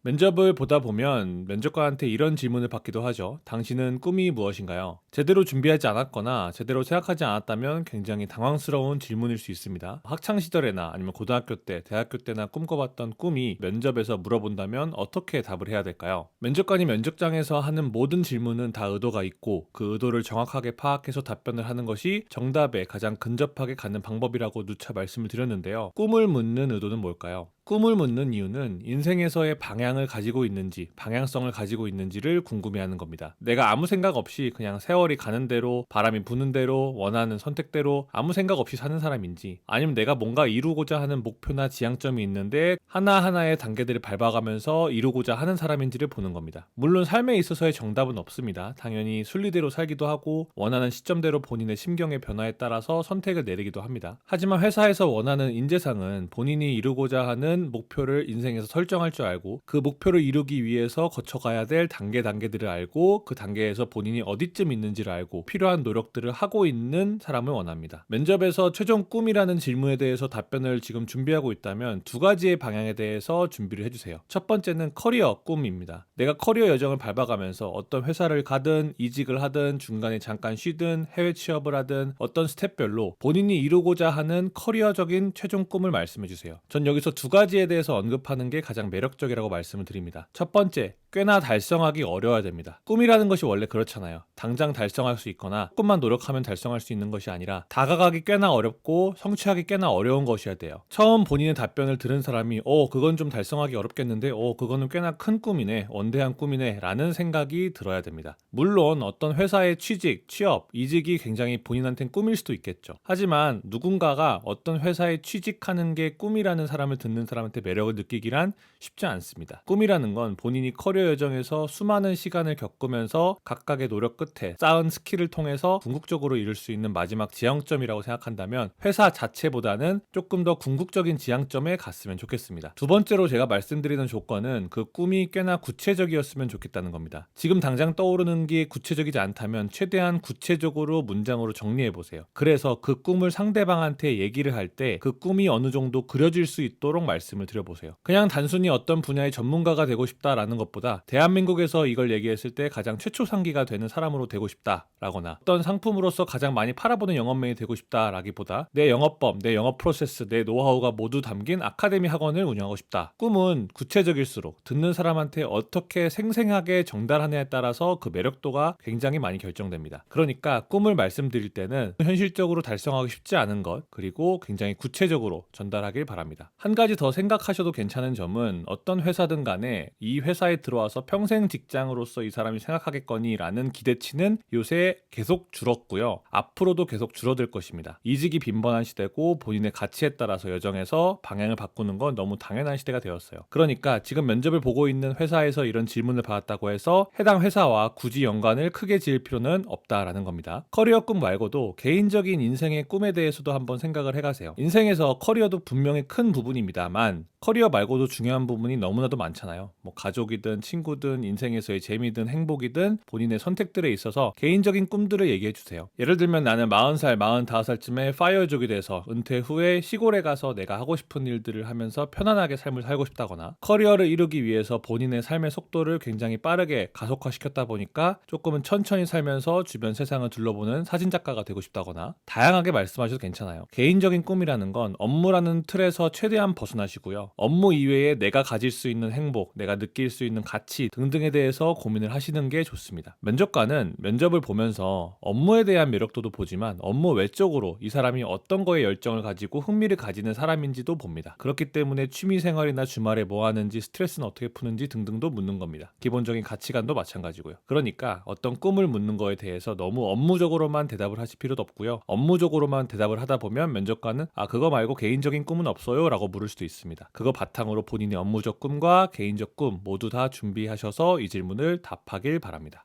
면접을 보다 보면 면접관한테 이런 질문을 받기도 하죠. 당신은 꿈이 무엇인가요? 제대로 준비하지 않았거나 제대로 생각하지 않았다면 굉장히 당황스러운 질문일 수 있습니다. 학창 시절에나 아니면 고등학교 때, 대학교 때나 꿈꿔봤던 꿈이 면접에서 물어본다면 어떻게 답을 해야 될까요? 면접관이 면접장에서 하는 모든 질문은 다 의도가 있고 그 의도를 정확하게 파악해서 답변을 하는 것이 정답에 가장 근접하게 가는 방법이라고 누차 말씀을 드렸는데요. 꿈을 묻는 의도는 뭘까요? 꿈을 묻는 이유는 인생에서의 방향을 가지고 있는지, 방향성을 가지고 있는지를 궁금해하는 겁니다. 내가 아무 생각 없이 그냥 세월이 가는 대로, 바람이 부는 대로, 원하는 선택대로 아무 생각 없이 사는 사람인지, 아니면 내가 뭔가 이루고자 하는 목표나 지향점이 있는데 하나하나의 단계들을 밟아가면서 이루고자 하는 사람인지를 보는 겁니다. 물론 삶에 있어서의 정답은 없습니다. 당연히 순리대로 살기도 하고 원하는 시점대로 본인의 심경의 변화에 따라서 선택을 내리기도 합니다. 하지만 회사에서 원하는 인재상은 본인이 이루고자 하는 목표를 인생에서 설정할 줄 알고 그 목표를 이루기 위해서 거쳐가야 될 단계들을 알고 그 단계에서 본인이 어디쯤 있는지를 알고 필요한 노력들을 하고 있는 사람을 원합니다. 면접에서 최종 꿈이라는 질문에 대해서 답변을 지금 준비하고 있다면 두 가지의 방향에 대해서 준비를 해주세요. 첫 번째는 커리어 꿈입니다. 내가 커리어 여정을 밟아가면서 어떤 회사를 가든 이직을 하든 중간에 잠깐 쉬든 해외 취업을 하든 어떤 스텝별로 본인이 이루고자 하는 커리어적인 최종 꿈을 말씀해주세요. 전 여기서 두 가지에 대해서 언급하는 게 가장 매력적이라고 말씀을 드립니다. 첫 번째, 꽤나 달성하기 어려워야 됩니다. 꿈이라는 것이 원래 그렇잖아요. 당장 달성할 수 있거나 조금만 노력하면 달성할 수 있는 것이 아니라 다가가기 꽤나 어렵고 성취하기 꽤나 어려운 것이어야 돼요. 처음 본인의 답변을 들은 사람이 그건 좀 달성하기 어렵겠는데 그거는 꽤나 큰 꿈이네, 원대한 꿈이네 라는 생각이 들어야 됩니다. 물론 어떤 회사의 취직, 취업, 이직이 굉장히 본인한테는 꿈일 수도 있겠죠. 하지만 누군가가 어떤 회사에 취직하는 게 꿈이라는 사람을 듣는 사람한테 매력을 느끼기란 쉽지 않습니다. 꿈이라는 건 본인이 커리어 여정에서 수많은 시간을 겪으면서 각각의 노력 끝에 쌓은 스킬을 통해서 궁극적으로 이룰 수 있는 마지막 지향점이라고 생각한다면 회사 자체보다는 조금 더 궁극적인 지향점에 갔으면 좋겠습니다. 두 번째로 제가 말씀드리는 조건은 그 꿈이 꽤나 구체적이었으면 좋겠다는 겁니다. 지금 당장 떠오르는 게 구체적이지 않다면 최대한 구체적으로 문장으로 정리해보세요. 그래서 그 꿈을 상대방한테 얘기를 할 때 그 꿈이 어느 정도 그려질 수 있도록 말씀을 드려보세요. 그냥 단순히 어떤 분야의 전문가가 되고 싶다라는 것보다 대한민국에서 이걸 얘기했을 때 가장 최초상기가 되는 사람으로 되고 싶다라거나 어떤 상품으로서 가장 많이 팔아보는 영업맨이 되고 싶다라기보다 내 영업법, 내 영업 프로세스, 내 노하우가 모두 담긴 아카데미 학원을 운영하고 싶다. 꿈은 구체적일수록 듣는 사람한테 어떻게 생생하게 전달하느냐에 따라서 그 매력도가 굉장히 많이 결정됩니다. 그러니까 꿈을 말씀드릴 때는 현실적으로 달성하기 쉽지 않은 것 그리고 굉장히 구체적으로 전달하길 바랍니다. 한 가지 더 생각하셔도 괜찮은 점은 어떤 회사든 간에 이 회사에 들어와서 평생 직장으로서 이 사람이 생각하겠거니 라는 기대치는 요새 계속 줄었고요. 앞으로도 계속 줄어들 것입니다. 이직이 빈번한 시대고 본인의 가치에 따라서 여정에서 방향을 바꾸는 건 너무 당연한 시대가 되었어요. 그러니까 지금 면접을 보고 있는 회사에서 이런 질문을 받았다고 해서 해당 회사와 굳이 연관을 크게 지을 필요는 없다라는 겁니다. 커리어 꿈 말고도 개인적인 인생의 꿈에 대해서도 한번 생각을 해가세요. 인생에서 커리어도 분명히 큰 부분입니다만 커리어 말고도 중요한 부분이 너무나도 많잖아요. 뭐 가족이든 친구든 인생에서의 재미든 행복이든 본인의 선택들에 있어서 개인적인 꿈들을 얘기해 주세요. 예를 들면 나는 40살, 45살쯤에 파이어족이 돼서 은퇴 후에 시골에 가서 내가 하고 싶은 일들을 하면서 편안하게 삶을 살고 싶다거나 커리어를 이루기 위해서 본인의 삶의 속도를 굉장히 빠르게 가속화시켰다 보니까 조금은 천천히 살면서 주변 세상을 둘러보는 사진작가가 되고 싶다거나 다양하게 말씀하셔도 괜찮아요. 개인적인 꿈이라는 건 업무라는 틀에서 최대한 벗어나시고요. 업무 이외에 내가 가질 수 있는 행복, 내가 느낄 수 있는 가치 등등에 대해서 고민을 하시는 게 좋습니다. 면접관은 면접을 보면서 업무에 대한 매력도도 보지만 업무 외적으로 이 사람이 어떤 거에 열정을 가지고 흥미를 가지는 사람인지도 봅니다. 그렇기 때문에 취미생활이나 주말에 뭐 하는지 스트레스는 어떻게 푸는지 등등도 묻는 겁니다. 기본적인 가치관도 마찬가지고요. 그러니까 어떤 꿈을 묻는 거에 대해서 너무 업무적으로만 대답을 하실 필요도 없고요. 업무적으로만 대답을 하다 보면 면접관은 그거 말고 개인적인 꿈은 없어요? 라고 물을 수도 있습니다. 그거 바탕으로 본인의 업무적 꿈과 개인적 꿈 모두 다 준비하셔서 이 질문을 답하길 바랍니다.